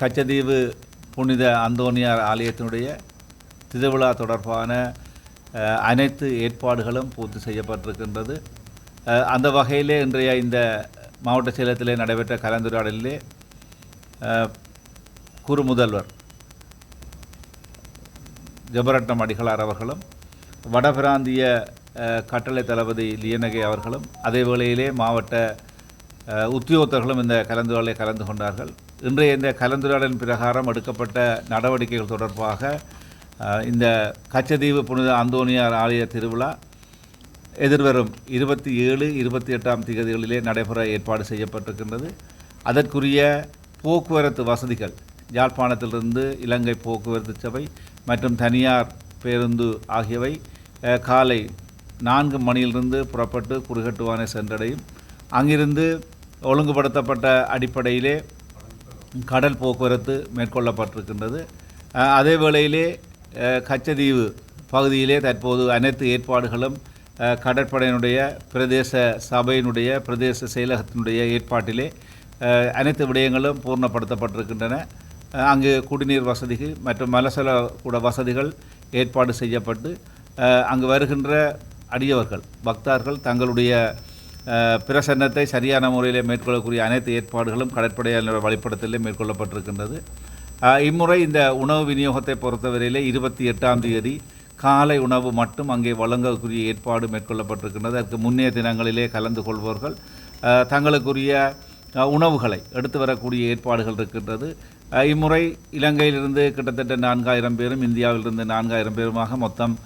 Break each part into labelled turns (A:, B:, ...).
A: கச்சதீவு புனித அந்தோனியார் ஆலயத்தினுடைய திருவிழா தொடர்பான அனைத்து ஏற்பாடுகளும் பூர்த்தி செய்யப்பட்டிருக்கின்றது. அந்த வகையிலே இன்றைய இந்த மாவட்ட செயலகத்திலே நடைபெற்ற கலந்துரையாடலிலே குரு முதல்வர் ஜெபரட்னம் அடிகளார் அவர்களும் வடபிராந்திய கட்டளை தளபதி லியனகே அவர்களும் அதே வேளையிலே மாவட்ட உத்தியோகத்தர்களும் இந்த கலந்துரையாடலில் கலந்து கொண்டார்கள். இன்றைய இந்த கலந்துரையாடலின் பிரகாரம் எடுக்கப்பட்ட நடவடிக்கைகள் தொடர்பாக இந்த கச்சதீவு புனித அந்தோனியார் ஆலய திருவிழா எதிர்வரும் 27, 28ஆம் தேதிகளிலே நடைபெற ஏற்பாடு செய்யப்பட்டிருக்கின்றது. அதற்குரிய போக்குவரத்து வசதிகள் யாழ்ப்பாணத்திலிருந்து இலங்கை போக்குவரத்து சபை மற்றும் தனியார் பேருந்து ஆகியவை காலை 4 மணியிலிருந்து புறப்பட்டு குறுகட்டுவானை சென்றடையும். அங்கிருந்து ஒழுங்குபடுத்தப்பட்ட அடிப்படையிலே கடல் போக்குவரத்து மேற்கொள்ளப்பட்டிருக்கின்றது. அதே வேளையிலே கச்சதீவு பகுதியிலே தற்போது அனைத்து ஏற்பாடுகளும் கடற்படையினுடைய பிரதேச சபையினுடைய பிரதேச செயலகத்தினுடைய ஏற்பாட்டிலே அனைத்து விடயங்களும் பூர்ணப்படுத்தப்பட்டிருக்கின்றன. அங்கு குடிநீர் வசதிகள் மற்றும் மலசல கூட வசதிகள் ஏற்பாடு செய்யப்பட்டு அங்கு வருகின்ற அடியவர்கள் பக்தர்கள் தங்களுடைய பிரசன்னத்தை சரியான முறையில் மேற்கொள்ளக்கூடிய அனைத்து ஏற்பாடுகளும் கடற்படையாளர் வழிபடத்திலே மேற்கொள்ளப்பட்டிருக்கின்றது. இம்முறை இந்த உணவு விநியோகத்தை பொறுத்தவரையிலே 28ஆம் தேதி காலை உணவு மட்டும் அங்கே வழங்கக்கூடிய ஏற்பாடு மேற்கொள்ளப்பட்டிருக்கின்றது. அதற்கு முன்னைய தினங்களிலே கலந்து கொள்பவர்கள் தங்களுக்குரிய உணவுகளை எடுத்து வரக்கூடிய ஏற்பாடுகள் இருக்கின்றது. இம்முறை இலங்கையிலிருந்து கிட்டத்தட்ட 4000 பேரும் இந்தியாவிலிருந்து 4000 பேருமாக மொத்தம்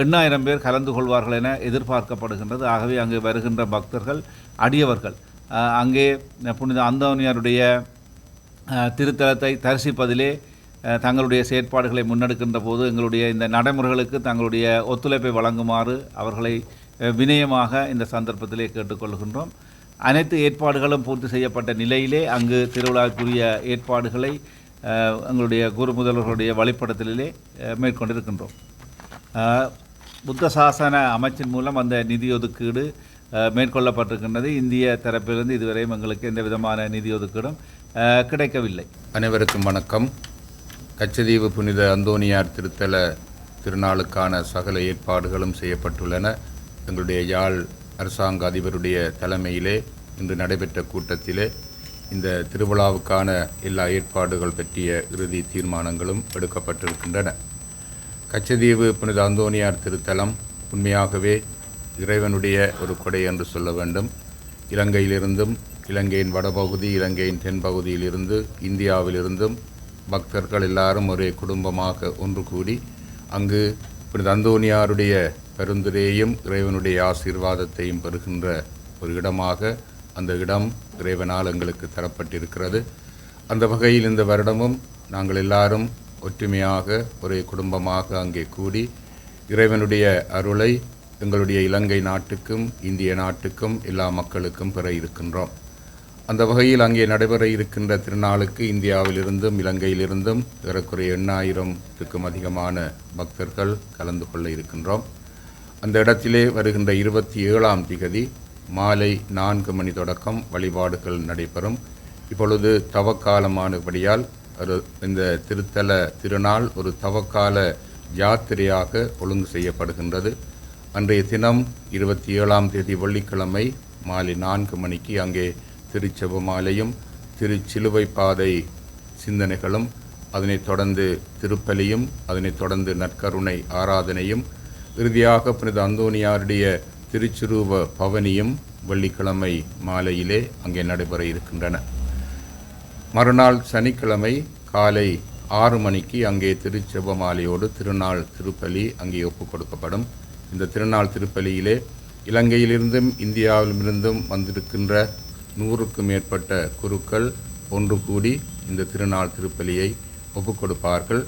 A: 8000 பேர் கலந்து கொள்வார்கள் என எதிர்பார்க்கப்படுகின்றது. ஆகவே அங்கே வருகின்ற பக்தர்கள் அடியவர்கள் அங்கே புனித அந்தோனியாருடைய திருத்தலத்தை தரிசிப்பதிலே தங்களுடைய செயற்பாடுகளை முன்னெடுக்கின்ற போது எங்களுடைய இந்த நடைமுறைகளுக்கு தங்களுடைய ஒத்துழைப்பை வழங்குமாறு அவர்களை வினயமாக இந்த சந்தர்ப்பத்திலே கேட்டுக்கொள்கின்றோம். அனைத்து ஏற்பாடுகளும் பூர்த்தி செய்யப்பட்ட நிலையிலே அங்கு திருவிழாவுக்குரிய ஏற்பாடுகளை எங்களுடைய குரு முதல்வர்களுடைய வழிபடத்திலே மேற்கொண்டிருக்கின்றோம். புத்த சாசன அமைச்சின் மூலம் அந்த நிதி ஒதுக்கீடு மேற்கொள்ளப்பட்டிருக்கின்றது. இந்திய தரப்பிலிருந்து இதுவரையும் எங்களுக்கு எந்த விதமான நிதி ஒதுக்கீடும் கிடைக்கவில்லை.
B: அனைவருக்கும் வணக்கம். கச்சதீவு புனித அந்தோனியார் திருத்தல திருநாளுக்கான சகல ஏற்பாடுகளும் செய்யப்பட்டுள்ளன. எங்களுடைய யாழ் அரசாங்க அதிபருடைய தலைமையிலே இன்று நடைபெற்ற கூட்டத்திலே இந்த திருவிழாவுக்கான எல்லா ஏற்பாடுகள் பற்றிய இறுதி தீர்மானங்களும் எடுக்கப்பட்டிருக்கின்றன. கச்சதீவு புனித அந்தோனியார் திருத்தலம் உண்மையாகவே இறைவனுடைய ஒரு கொடை என்று சொல்ல வேண்டும். இலங்கையிலிருந்தும் இலங்கையின் வடபகுதி இலங்கையின் தென்பகுதியிலிருந்து இந்தியாவிலிருந்தும் பக்தர்கள் எல்லாரும் ஒரே குடும்பமாக ஒன்று கூடி அங்கு புனித அந்தோனியாருடைய பரிந்துரையையும் இறைவனுடைய ஆசீர்வாதத்தையும் பெறுகின்ற ஒரு இடமாக அந்த இடம் இறைவனால் எங்களுக்கு தரப்பட்டிருக்கிறது. அந்த வகையில் இந்த வருடமும் நாங்கள் எல்லாரும் ஒற்றுமையாக ஒரே குடும்பமாக அங்கே கூடி இறைவனுடைய அருளை எங்களுடைய இலங்கை நாட்டுக்கும் இந்திய நாட்டுக்கும் எல்லா மக்களுக்கும் பெற இருக்கின்றோம். அந்த வகையில் அங்கே நடைபெற இருக்கின்ற திருநாளுக்கு இந்தியாவிலிருந்தும் இலங்கையிலிருந்தும் ஏறக்குறைய 8000க்கும் அதிகமான பக்தர்கள் கலந்து கொள்ள இருக்கின்றோம். அந்த இடத்திலே வருகின்ற 27ஆம் திகதி மாலை 4 மணி தொடக்கம் வழிபாடுகள் நடைபெறும். இப்பொழுது தவக்காலமானபடியால் இந்த திருத்தல திருநாள் ஒரு தவக்கால யாத்திரையாக ஒழுங்கு செய்யப்படுகின்றது. அன்றைய தினம் 27ஆம் தேதி வெள்ளிக்கிழமை மாலை 4 மணிக்கு அங்கே திருச்செபமாலையும் திருச்சிலுவை பாதை சிந்தனைகளும் அதனைத் தொடர்ந்து திருப்பலியும் அதனைத் தொடர்ந்து நற்கருணை ஆராதனையும் இறுதியாக புனித அந்தோனியாருடைய திருச்சுரூப பவனியும் வெள்ளிக்கிழமை மாலையிலே அங்கே நடைபெற இருக்கின்றன. மறுநாள் சனிக்கிழமை காலை 6 மணிக்கு அங்கே திருச்செபமாலையோடு திருநாள் திருப்பலி அங்கே ஒப்புக் கொடுக்கப்படும். இந்த திருநாள் திருப்பலியிலே இலங்கையிலிருந்தும் இந்தியாவிலிருந்தும் வந்திருக்கின்ற 100க்கும் மேற்பட்ட குருக்கள் ஒன்று கூடி இந்த திருநாள் திருப்பலியை ஒப்புக் கொடுப்பார்கள்.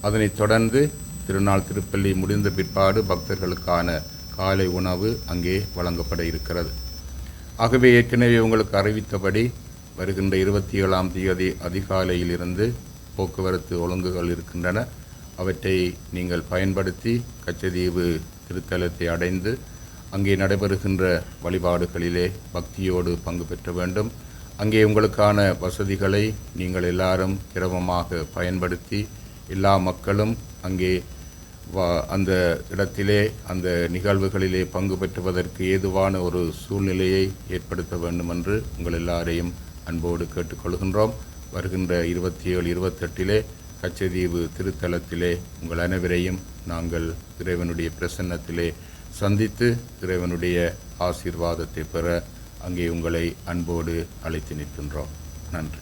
B: அதனைத் தொடர்ந்து திருநாள் திருப்பலி முடிந்த பிற்பாடு பக்தர்களுக்கான காலை உணவு அங்கே வழங்கப்பட இருக்கிறது. ஆகவே ஏற்கனவே உங்களுக்கு அறிவித்தபடி வருகின்ற 27ஆம் தேதி அதிகாலையிலிருந்து போக்குவரத்து ஒழுங்குகள் இருக்கின்றன. அவற்றை நீங்கள் பயன்படுத்தி கச்சதீவு திருத்தலத்தை அடைந்து அங்கே நடைபெறுகின்ற வழிபாடுகளிலே பக்தியோடு பங்கு பெற்ற வேண்டும். அங்கே உங்களுக்கான வசதிகளை நீங்கள் எல்லாரும் கிரமமாக பயன்படுத்தி எல்லா மக்களும் அங்கே அந்த இடத்திலே அந்த நிகழ்வுகளிலே பங்கு பெற்றுவதற்கு ஏதுவான ஒரு சூழ்நிலையை ஏற்படுத்த வேண்டும் என்று உங்கள் எல்லாரையும் அன்போடு கேட்டுக்கொள்கின்றோம். வருகின்ற 27, 28 கச்சதீவு திருத்தலத்திலே உங்கள் அனைவரையும் நாங்கள் இறைவனுடைய பிரசன்னத்திலே சந்தித்து இறைவனுடைய ஆசீர்வாதத்தை பெற அங்கே உங்களை அன்போடு அழைத்து நிற்கின்றோம். நன்றி.